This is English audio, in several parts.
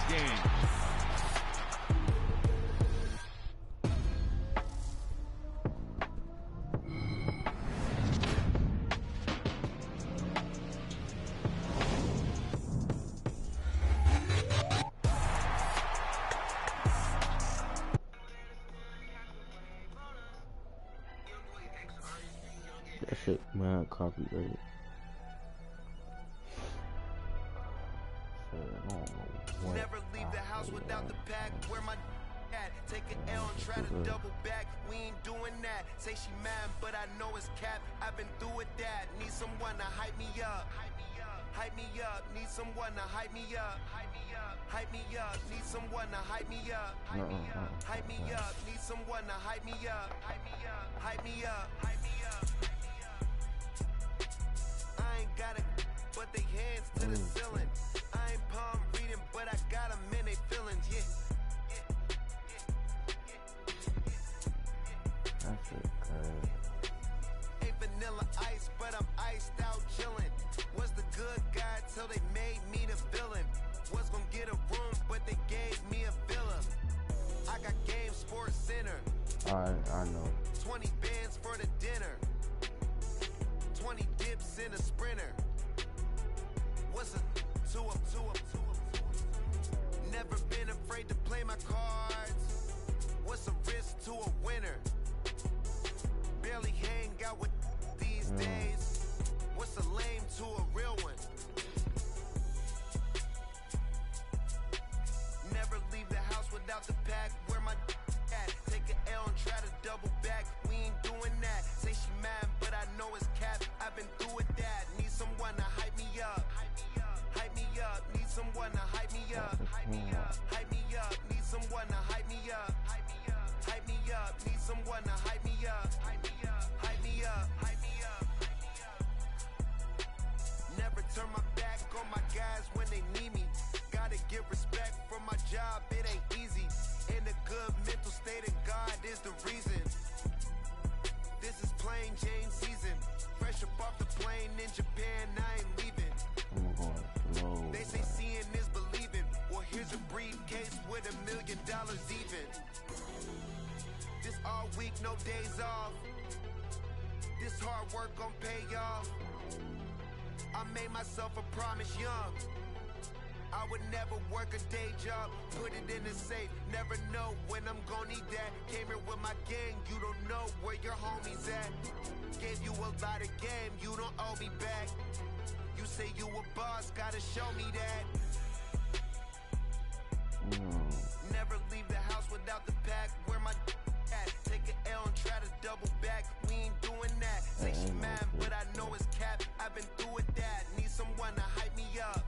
game. That shit, man, copyrighted. Never leave the house without the pack. Where my at? Take an L and try to double back. We ain't doing that. Say she mad, but I know it's cap. I've been through with that. Need someone to hype me up. Hype me up. Need someone to hype me up. Hype me up. Need someone to hype me up. Hype me up. Need someone to hype me up. Hype me up. Hype me up. I ain't got it, but they hands to the ceiling. I ain't palm reading, but I got them in they feelings, yeah. That's it, Ain't vanilla ice, but I'm iced out chillin'. Was the good guy till they made me the villain. Was gonna get a room, but they gave me a villa. I got Game Sports Center. I know. 20 bands for the dinner. 20 dips in a sprinter. What's a 2 up? Never been afraid to play my cards. What's a risk to a winner? Barely hang out with these days. What's a lame to a real one? Never leave the house without the pack. Where my at? Take an L and try to double back. We ain't doing that. Say she mad, but I know it's cap. I've been through with that. Need someone to hype me up. Hype me up. Need someone to hype me up. Hype me up. Hype me up. Need someone to hype me up. Hype me up. Hype me up. Need someone to hype me up. Hype me up. Hype me up. Hype me up. Never turn my back on my guys when they need me. Gotta get respect for my job. It ain't easy. In a good mental state, and God is the reason. This is plain Jane season. Fresh up off the plane in Japan, I ain't leaving. They say seeing is believing. Well, here's a briefcase with $1 million even. This all week, no days off. This hard work gon' pay off. I made myself a promise young. I would never work a day job, put it in the safe. Never know when I'm gon' need that. Came here with my gang, you don't know where your homies at. Gave you a lot of game, you don't owe me back. You say you a boss, gotta show me that. Never leave the house without the pack. Where my at? Take an L and try to double back. We ain't doing that. Say she mad, but I know it's cap. I've been through with that. Need someone to hype me up.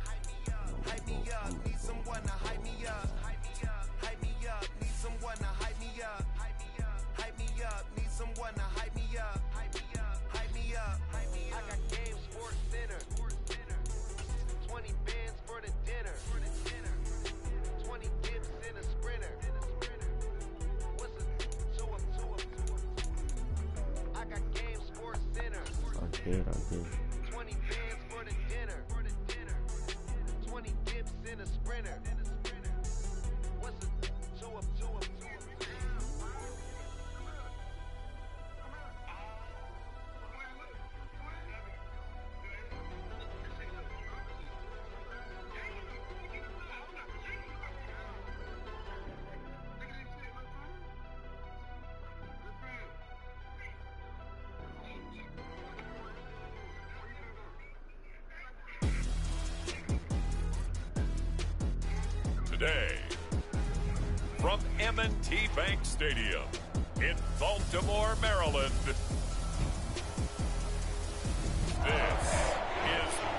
Hype me up. Need someone to hype me up. Hype me up. Hype me up. Need someone to hype me up. Hype me up. Hype me up. Need someone to hype me up. Hype me up. Hype me up. Hype me up. I got Game Sports Center. 20 bands for the dinner. 20 dips in a sprinter. What's a 2 up? I got Game Sports Center. I did. 20 bands for the dinner. 20 dips in a sprinter. What's a 2 up? Today, from M&T Bank Stadium in Baltimore, Maryland, this is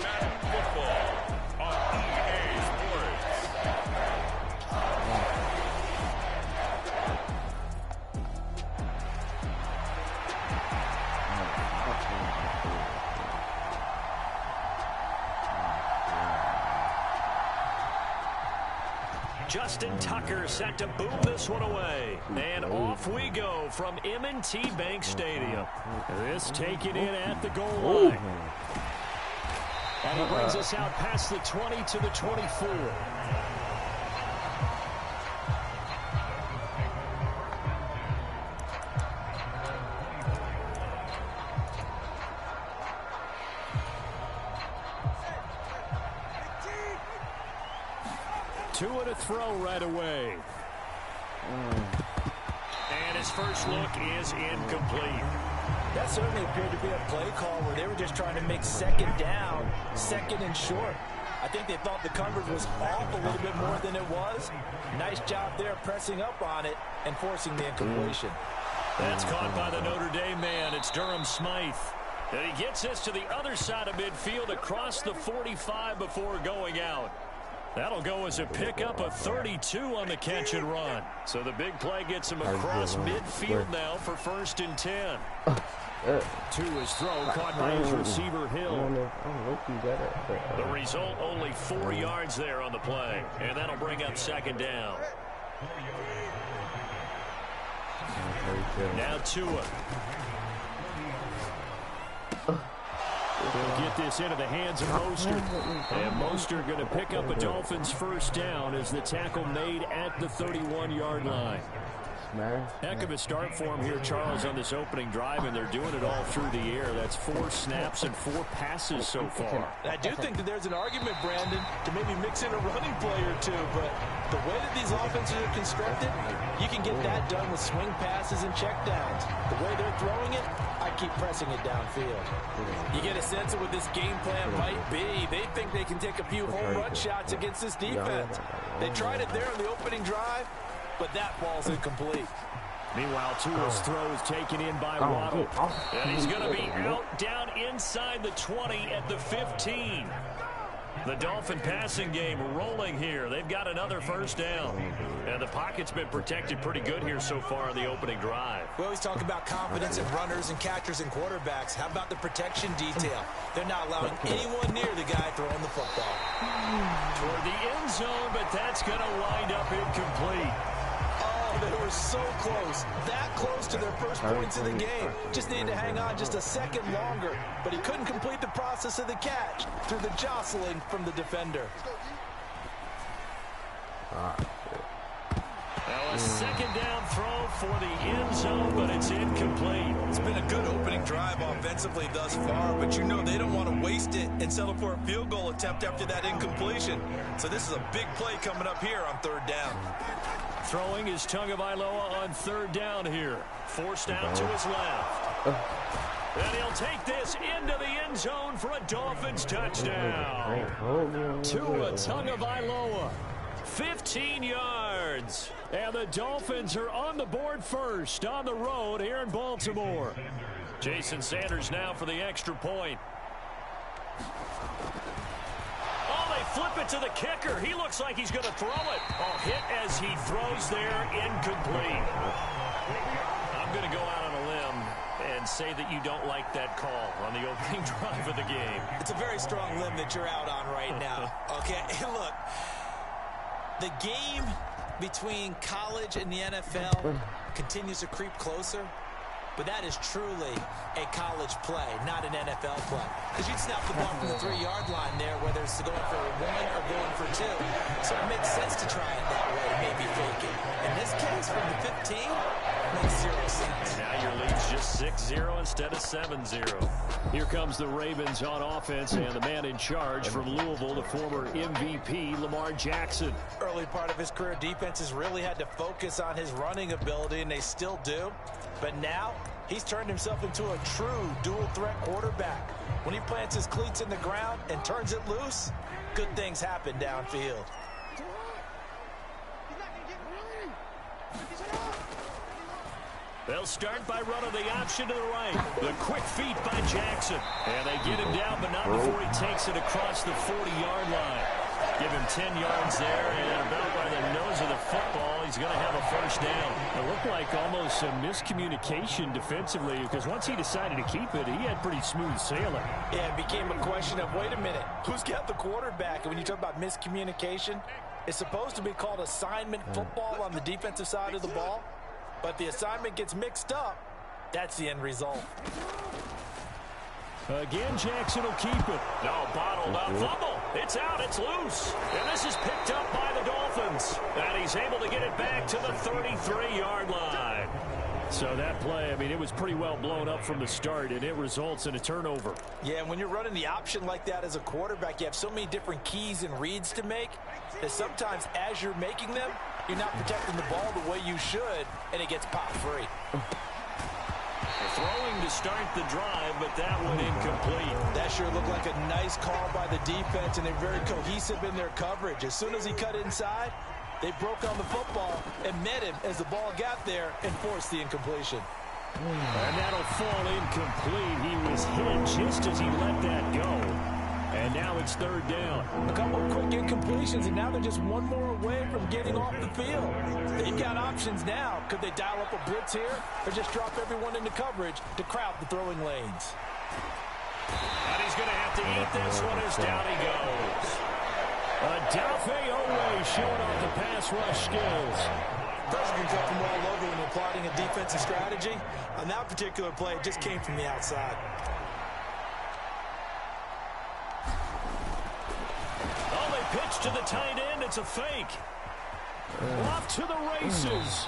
Madden Football on EA Sports. Justin Tucker set to boom this one away. And off we go from M&T Bank Stadium. This taken in at the goal line. And he brings us out past the 20 to the 24. Tua to throw right away. And his first look is incomplete. That certainly appeared to be a play call where they were just trying to make second down, second and short. I think they thought the coverage was off a little bit more than it was. Nice job there pressing up on it and forcing the incompletion. That's caught by the Notre Dame man. It's Durham Smythe. And he gets this to the other side of midfield across the 45 before going out. That'll go as a pickup of 32 on the catch and run. So the big play gets him across midfield now for 1st and 10. To his throw, caught by his receiver Hill. The result, only 4 yards there on the play. And that'll bring up 2nd down. Now Tua. He'll get this into the hands of Mostert. And Mostert going to pick up a Dolphins 1st down as the tackle made at the 31-yard line. Heck of a start for him here, Charles, on this opening drive, and they're doing it all through the air. That's 4 snaps and 4 passes so far. I do think that there's an argument, Brandon, to maybe mix in a running play or two, but the way that these offenses are constructed, you can get that done with swing passes and checkdowns. The way they're throwing it, I keep pressing it downfield. You get a sense of what this game plan might be. They think they can take a few home run shots against this defense. They tried it there on the opening drive, but that ball's incomplete. Meanwhile, Tua's throw is taken in by Waddle. And he's going to be out down inside the 20 at the 15. The Dolphin passing game rolling here. They've got another 1st down. And the pocket's been protected pretty good here so far on the opening drive. We always talk about confidence in runners and catchers and quarterbacks. How about the protection detail? They're not allowing anyone near the guy throwing the football. Toward the end zone, but that's going to wind up incomplete. They were so close, that close to their first points of the game. Just needed to hang on just a second longer, but he couldn't complete the process of the catch through the jostling from the defender. Now a 2nd down throw for the end zone, but it's incomplete. It's been a good opening drive offensively thus far, but you know they don't want to waste it and settle for a field goal attempt after that incompletion. So this is a big play coming up here on 3rd down. Throwing is Tagovailoa on 3rd down here. Forced out to his left. And he'll take this into the end zone for a Dolphins touchdown. Tua Tagovailoa, 15 yards. And the Dolphins are on the board first on the road here in Baltimore. Jason Sanders now for the extra point. Flip it to the kicker. He looks like he's going to throw it. Oh, hit as he throws there, incomplete. I'm going to go out on a limb and say that you don't like that call on the opening drive of the game. It's a very strong limb that you're out on right now. Okay, look, the game between college and the NFL continues to creep closer. But that is truly a college play, not an NFL play. Because you'd snap the ball from the 3-yard line there, whether it's going for 1 or going for 2. So it makes sense to try it that way, maybe fake it. In this case, from the 15, makes 0 sense. Now your lead's just 6-0 instead of 7-0. Here comes the Ravens on offense, and the man in charge from Louisville, the former MVP, Lamar Jackson. Early part of his career, defenses really had to focus on his running ability, and they still do. But now, he's turned himself into a true dual-threat quarterback. When he plants his cleats in the ground and turns it loose, good things happen downfield. They'll start by running the option to the right. The quick feet by Jackson. And they get him down, but not before he takes it across the 40-yard line. Give him 10 yards there, and about by the nose of the football, he's going to have a 1st down. It looked like almost a miscommunication defensively, because once he decided to keep it, he had pretty smooth sailing. Yeah, it became a question of, wait a minute, who's got the quarterback? And when you talk about miscommunication, it's supposed to be called assignment football on the defensive side of the ball. But the assignment gets mixed up. That's the end result. Again, Jackson will keep it. No, bottled up. Fumble. It's out. It's loose. And this is picked up by the Dolphins. And he's able to get it back to the 33-yard line. So that play, I mean, it was pretty well blown up from the start, and it results in a turnover. Yeah, when you're running the option like that as a quarterback, you have so many different keys and reads to make that sometimes as you're making them, you're not protecting the ball the way you should, and it gets popped free. Throwing to start the drive, but that one incomplete. That sure looked like a nice call by the defense, and they're very cohesive in their coverage. As soon as he cut inside, they broke on the football and met him as the ball got there and forced the incompletion. And that'll fall incomplete. He was hit just as he let that go. And now it's third down. A couple of quick incompletions, and now they're just one more away from getting off the field. They've got options now. Could they dial up a blitz here or just drop everyone into coverage to crowd the throwing lanes? And he's going to have to eat this one as down he goes. Adolphe Owe showing off the pass rush skills. Pressure can come from all over when you're plotting a defensive strategy. On that particular play, it just came from the outside. Oh, they pitch to the tight end. It's a fake. Off to the races.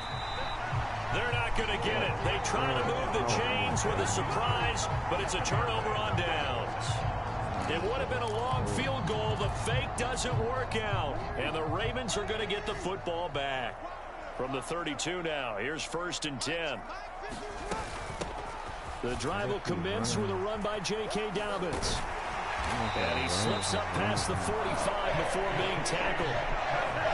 They're not going to get it. They try to move the chains with a surprise, but it's a turnover on downs. It would have been a long field goal. The fake doesn't work out. And the Ravens are going to get the football back. From the 32 now, here's 1st and 10. The drive will commence with a run by J.K. Dobbins. And he slips up past the 45 before being tackled.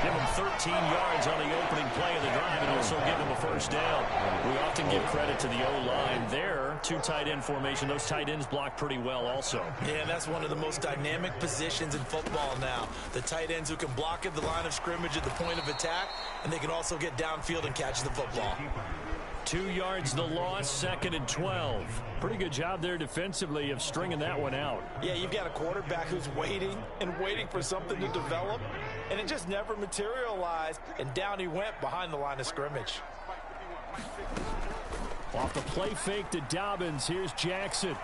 Give him 13 yards on the opening play of the drive and also give him a first down. We often give credit to the O-line there. 2 tight end formation. Those tight ends block pretty well also. Yeah, and that's one of the most dynamic positions in football now. The tight ends who can block at the line of scrimmage at the point of attack, and they can also get downfield and catch the football. 2 yards the loss, 2nd and 12. Pretty good job there defensively of stringing that one out. Yeah, you've got a quarterback who's waiting and waiting for something to develop, and it just never materialized, and down he went behind the line of scrimmage. Off the play fake to Dobbins, here's Jackson.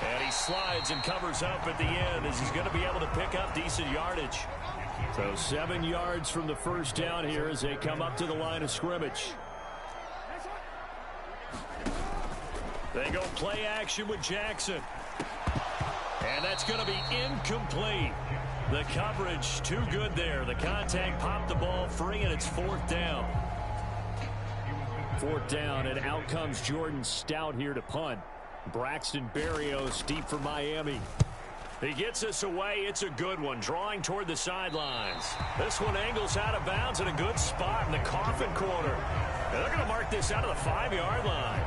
And he slides and covers up at the end as he's going to be able to pick up decent yardage. So 7 yards from the first down here as they come up to the line of scrimmage. They go play action with Jackson. And that's going to be incomplete. The coverage too good there. The contact popped the ball free, and it's 4th down. 4th down, and out comes Jordan Stout here to punt. Braxton Berrios deep for Miami. He gets us away. It's a good one, drawing toward the sidelines. This one angles out of bounds in a good spot in the coffin corner. And they're going to mark this out of the 5-yard line.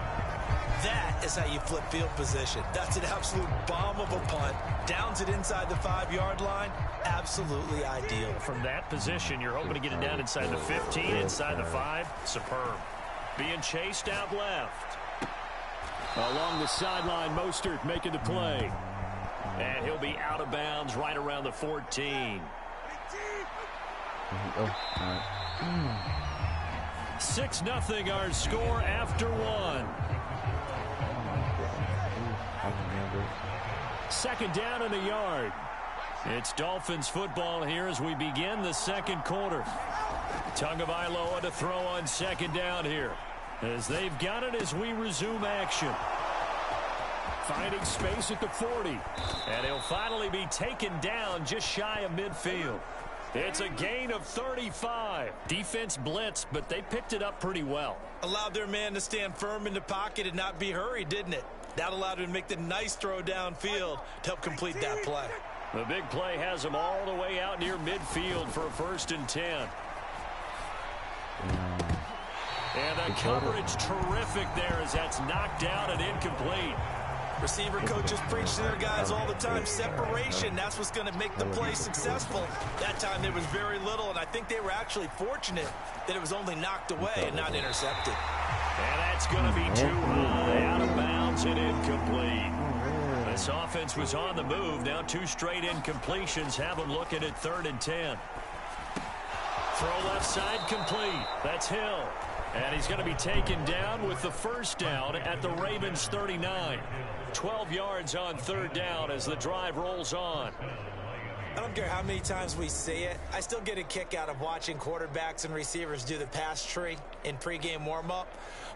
That is how you flip field position. That's an absolute bomb of a punt. Downs it inside the 5-yard line. Absolutely ideal. From that position, you're hoping to get it down inside the 15, inside the 5. Superb. Being chased out left. Along the sideline, Mostert making the play. And he'll be out of bounds right around the 14. 6-0 our score after 1. 2nd down in the yard. It's Dolphins football here as we begin the 2nd quarter. Tagovailoa to throw on 2nd down here as they've got it as we resume action. Finding space at the 40. And he'll finally be taken down just shy of midfield. It's a gain of 35. Defense blitzed, but they picked it up pretty well. Allowed their man to stand firm in the pocket and not be hurried, didn't it? That allowed him to make the nice throw downfield to help complete that play. The big play has him all the way out near midfield for a 1st and 10. And the coverage terrific there as that's knocked down and incomplete. Receiver coaches preach to their guys all the time. Separation, that's what's going to make the play successful. That time there was very little, and I think they were actually fortunate that it was only knocked away and not intercepted. And that's going to be too high, out of bounds and incomplete. This offense was on the move. Now 2 straight incompletions have them looking at 3rd and 10. Throw left side complete. That's Hill. And he's going to be taken down with the 1st down at the Ravens 39. 12 yards on 3rd down as the drive rolls on. I don't care how many times we see it. I still get a kick out of watching quarterbacks and receivers do the pass tree in pregame warm-up.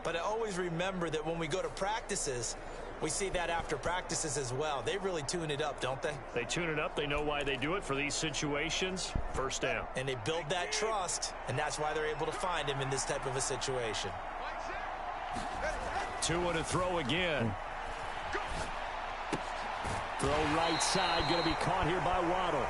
But I always remember that when we go to practices, we see that after practices as well. They really tune it up, don't they? They tune it up. They know why they do it for these situations. First down. And they build that trust, and that's why they're able to find him in this type of a situation. Tua to throw again. Throw right side, going to be caught here by Waddle.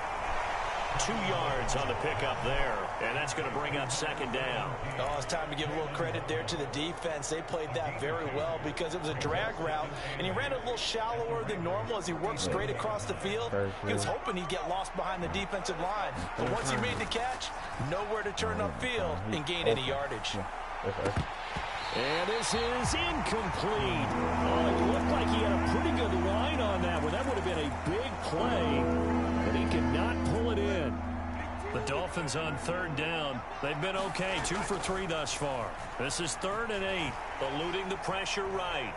2 yards on the pickup there, and that's going to bring up second down. Oh, it's time to give a little credit there to the defense. They played that very well because it was a drag route, and he ran it a little shallower than normal as he worked straight across the field. He was hoping he'd get lost behind the defensive line, but once he made the catch, nowhere to turn upfield and gain any yardage. And this is incomplete. Oh, it looked like he had a pretty good line on that one. That would have been a big play, but he could not pull it in. The Dolphins on third down. They've been okay, 2 for 3 thus far. This is 3rd and 8, eluding the pressure right.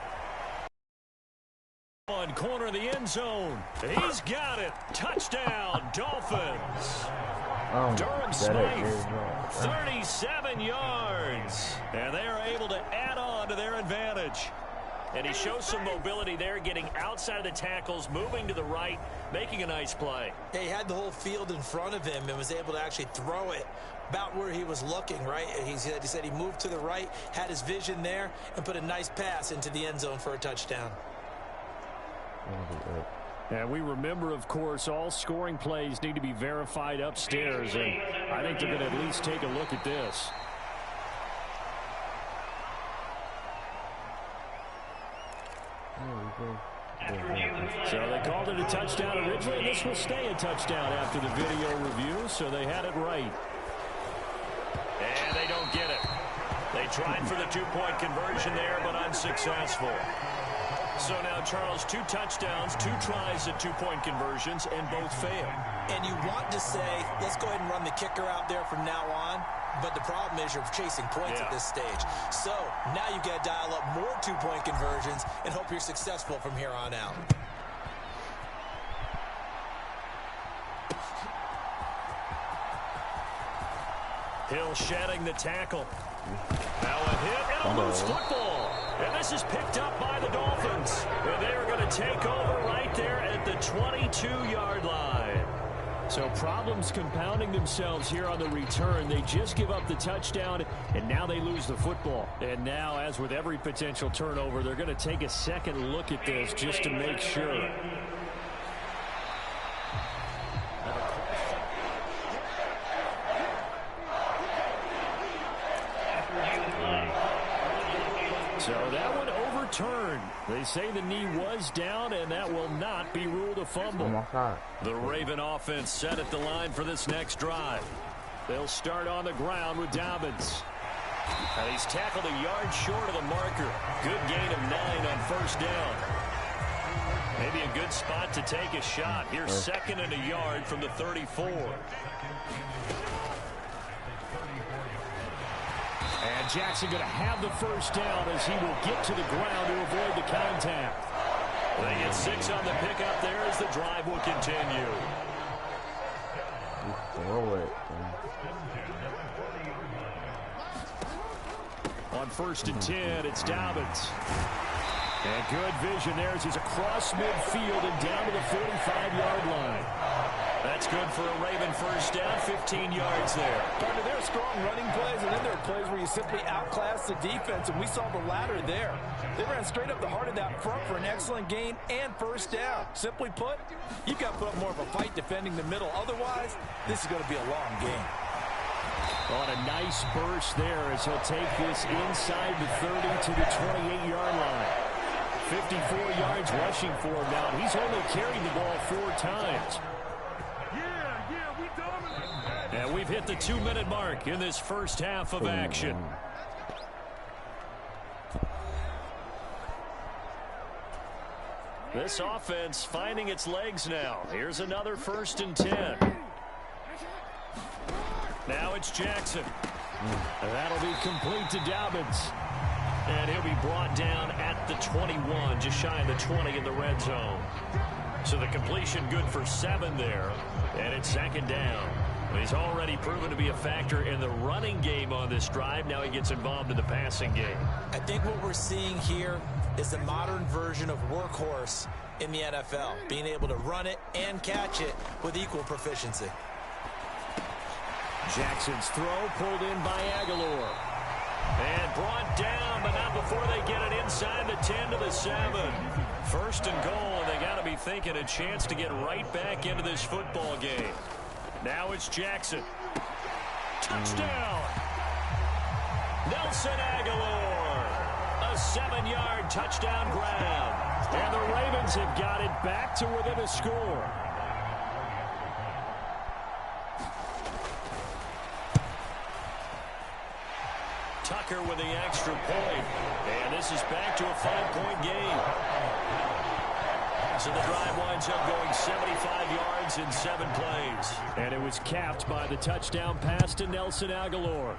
On corner of the end zone. He's got it. Touchdown, Dolphins. Durham Smythe, 37 yards. And they are able to add on to their advantage. And he shows some mobility there, getting outside of the tackles, moving to the right, making a nice play. Yeah, he had the whole field in front of him and was able to actually throw it about where he was looking, right? He said he moved to the right, had his vision there, and put a nice pass into the end zone for a touchdown. And we remember, of course, all scoring plays need to be verified upstairs, and I think they're going to at least take a look at this. So they called it a touchdown originally, and this will stay a touchdown after the video review, so they had it right. And they don't get it. They tried for the 2-point conversion there, but unsuccessful. So now, Charles, 2 touchdowns, 2 tries at 2-point conversions, and both fail. And you want to say, let's go ahead and run the kicker out there from now on. But the problem is you're chasing points at this stage. So now you got to dial up more 2-point conversions and hope you're successful from here on out. Hill shedding the tackle. Now a hit and a loose football. And this is picked up by the Dolphins. And they are going to take over right there at the 22-yard line. So problems compounding themselves here on the return. They just give up the touchdown, and now they lose the football. And now, as with every potential turnover, they're going to take a second look at this just to make sure. So that one overturned. They say the knee was down, and that will not be ruled a fumble. The Raven offense set at the line for this next drive. They'll start on the ground with Dobbins. And he's tackled a yard short of the marker. Good gain of 9 on first down. Maybe a good spot to take a shot. Here's 2nd and a yard from the 34. And Jackson going to have the first down as he will get to the ground to avoid the contact. They get 6 on the pickup there as the drive will continue. On 1st and 10, it's Dobbins. And good vision there as he's across midfield and down to the 45-yard line. That's good for a Raven first down, 15 yards there. Partner, there are strong running plays, and then there are plays where you simply outclass the defense, and we saw the latter there. They ran straight up the heart of that front for an excellent gain and first down. Simply put, you've got to put up more of a fight defending the middle. Otherwise, this is going to be a long game. On a nice burst there as he'll take this inside the 30 to the 28-yard line. 54 yards rushing for him now. He's only carried the ball 4 times. And we've hit the 2-minute mark in this first half of action. This offense finding its legs now. Here's another 1st and 10. Now it's Jackson. And that'll be complete to Dobbins. And he'll be brought down at the 21, just shy of the 20 in the red zone. So the completion good for 7 there, and it's second down. He's already proven to be a factor in the running game on this drive. Now he gets involved in the passing game. I think what we're seeing here is the modern version of workhorse in the NFL, being able to run it and catch it with equal proficiency. Jackson's throw pulled in by Aguilar. And brought down, but not before they get it inside the 10 to the 7. First and goal, and they got to be thinking a chance to get right back into this football game. Now it's Jackson. Touchdown! Nelson Aguilar. A 7-yard touchdown grab. And the Ravens have got it back to within a score. Tucker with the extra point. And this is back to a 5-point game. So the drive winds up going 75 yards in 7 plays. And it was capped by the touchdown pass to Nelson Aguilar.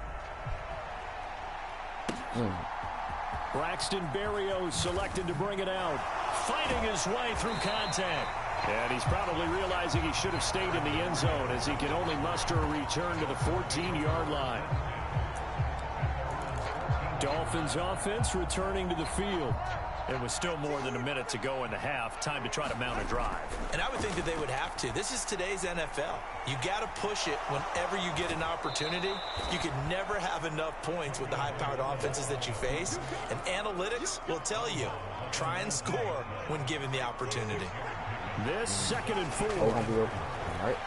Braxton Berrios selected to bring it out. Fighting his way through contact. And he's probably realizing he should have stayed in the end zone as he can only muster a return to the 14-yard line. Dolphins offense returning to the field. It was still more than a minute to go in the half. Time to try to mount a drive. And I would think that they would have to. This is today's NFL. You got to push it whenever you get an opportunity. You can never have enough points with the high-powered offenses that you face. And analytics will tell you, try and score when given the opportunity. This 2nd and 4. Right.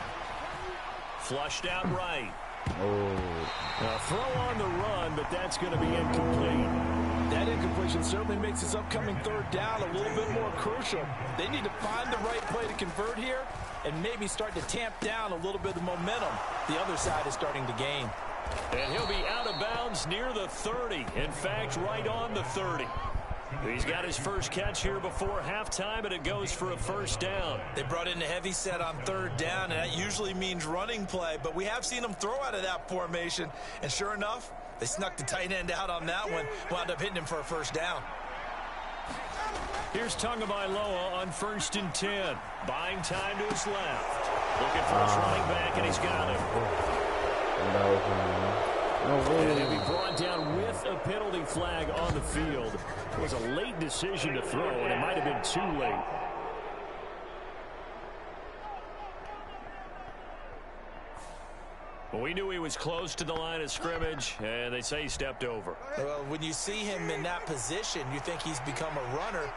Flushed out right. Oh. A throw on the run, but that's going to be incomplete. That incompletion certainly makes his upcoming 3rd down a little bit more crucial. They need to find the right play to convert here and maybe start to tamp down a little bit of the momentum the other side is starting to gain. And he'll be out of bounds near the 30. In fact, right on the 30. He's got his first catch here before halftime, and it goes for a 1st down. They brought in a heavy set on 3rd down, and that usually means running play, but we have seen them throw out of that formation, and sure enough, they snuck the tight end out on that one, wound up hitting him for a 1st down. Here's Tagovailoa on 1st and 10. Buying time to his left. Looking for his running back, and he's got him. And he'll be brought down with a penalty flag on the field. It was a late decision to throw, and it might have been too late. Well, we knew he was close to the line of scrimmage, and they say he stepped over. Well, when you see him in that position, you think he's become a runner.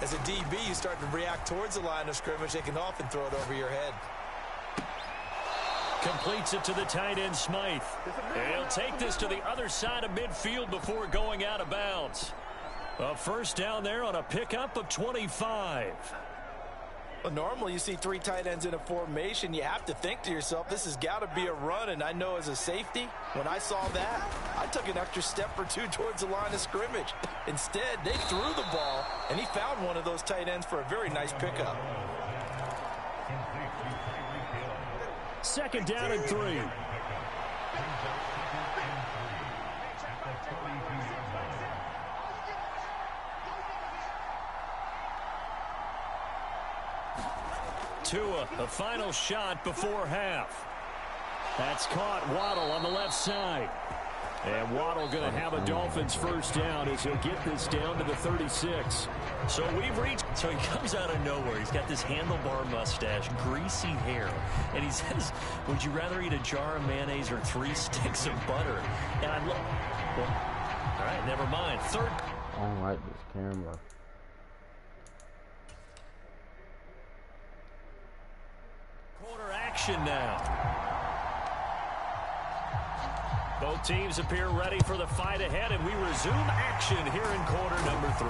As a DB, you start to react towards the line of scrimmage. They can often throw it over your head. Completes it to the tight end, Smythe. And he'll take this to the other side of midfield before going out of bounds. A 1st down there on a pickup of 25. Well, normally you see 3 tight ends in a formation. You have to think to yourself, this has got to be a run. And I know as a safety, when I saw that, I took an extra step or 2 towards the line of scrimmage. Instead, they threw the ball, and he found one of those tight ends for a very nice pickup. 2nd down and 3. Tua, a final shot before half. That's caught. Waddle on the left side. And Waddle going to have a Dolphins 1st down as he'll get this down to the 36. So we've reached. So he comes out of nowhere. He's got this handlebar mustache, greasy hair, and he says, would you rather eat a jar of mayonnaise or 3 sticks of butter? And I'm like, well, all right, never mind. 3rd. I don't like this camera. Quarter action now. Both teams appear ready for the fight ahead, and we resume action here in quarter number 3.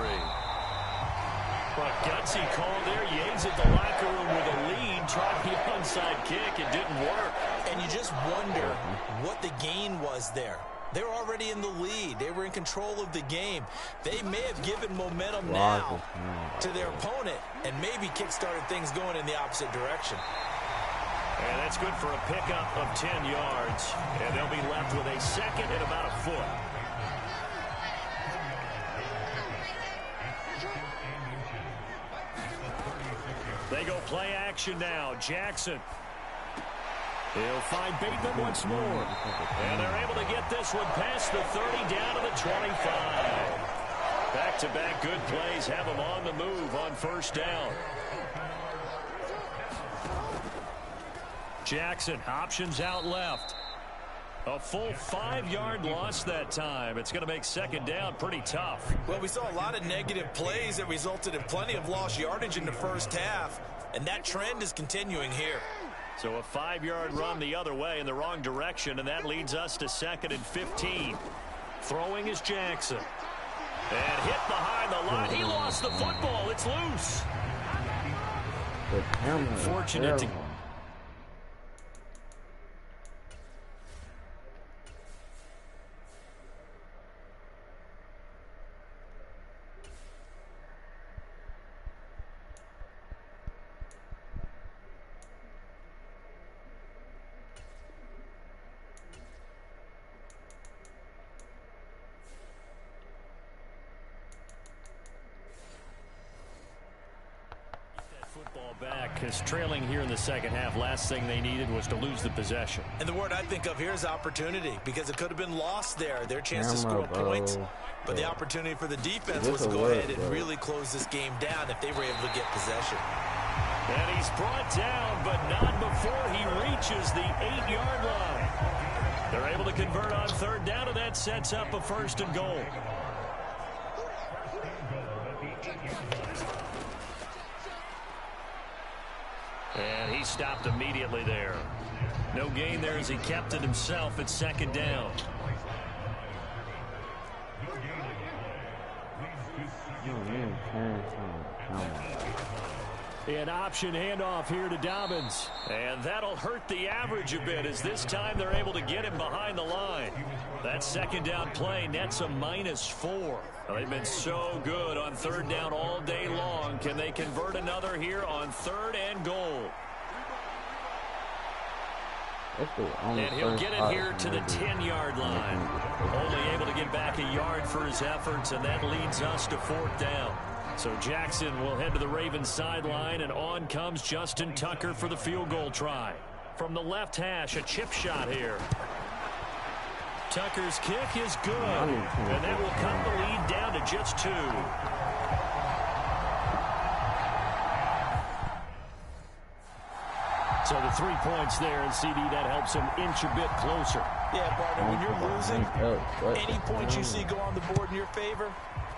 But gutsy call there. Yates at the locker room with a lead. Tried the onside kick. It didn't work. And you just wonder what the gain was there. They were already in the lead. They were in control of the game. They may have given momentum now to their opponent and maybe kick-started things going in the opposite direction. And that's good for a pickup of 10 yards. And they'll be left with a 2nd and about a foot. They go play action now. Jackson. He'll find Bateman once more. And they're able to get this one past the 30 down to the 25. Back-to-back good plays have them on the move on first down. Jackson, options out left. A full 5-yard loss that time. It's going to make second down pretty tough. Well, we saw a lot of negative plays that resulted in plenty of lost yardage in the first half, and that trend is continuing here. So a 5-yard run the other way in the wrong direction, and that leads us to 2nd and 15. Throwing is Jackson. And hit behind the line. He lost the football. It's loose. Fortunate to... back is trailing here in the second half. Last thing they needed was to lose the possession. And the word I think of here is opportunity, because it could have been lost there. Their chance to score points, but the opportunity for the defense was to go ahead and really close this game down if they were able to get possession. And he's brought down, but not before he reaches the 8-yard line. They're able to convert on third down, and that sets up a 1st and goal. And he stopped immediately there. No gain there as he kept it himself at 2nd down. An option handoff here to Dobbins. And that'll hurt the average a bit as this time they're able to get him behind the line. That 2nd down play nets a -4. Well, they've been so good on third down all day long. Can they convert another here on 3rd and goal? And he'll get it here to the 10-yard line. Only able to get back a yard for his efforts, and that leads us to 4th down. So Jackson will head to the Ravens sideline, and on comes Justin Tucker for the field goal try. From the left hash, a chip shot here. Tucker's kick is good, and that will cut the lead down to just 2. So the 3 points there, and CD, that helps him inch a bit closer. Yeah, partner, when you're losing, any points you see go on the board in your favor,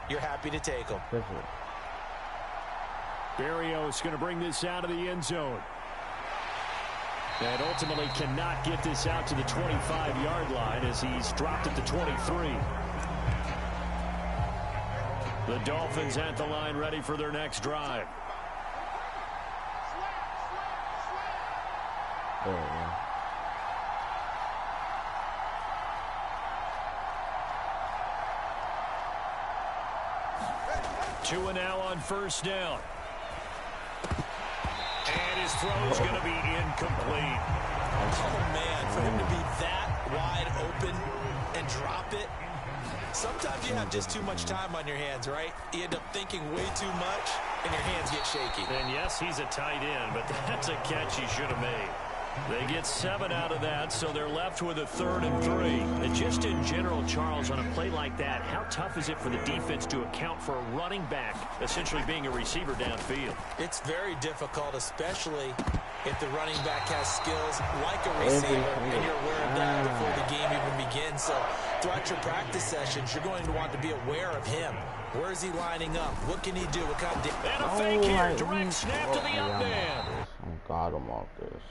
you're happy to take them. Barrios going to bring this out of the end zone. And ultimately cannot get this out to the 25-yard line as he's dropped at the 23. The Dolphins at the line ready for their next drive. Two and now on first down. And his throw's going to be incomplete. Oh, man, for him to be that wide open and drop it. Sometimes you have just too much time on your hands, right? You end up thinking way too much, and your hands get shaky. And yes, he's a tight end, but that's a catch he should have made. They get 7 out of that, so they're left with a 3rd and 3. And just in general, Charles, on a play like that, how tough is it for the defense to account for a running back essentially being a receiver downfield? It's very difficult, especially if the running back has skills like a receiver, and you're aware of that before the game even begins. So throughout your practice sessions, you're going to want to be aware of him. Where is he lining up? What can he do? What kind of... And a fake here. Direct snap to the up man. I got him off this.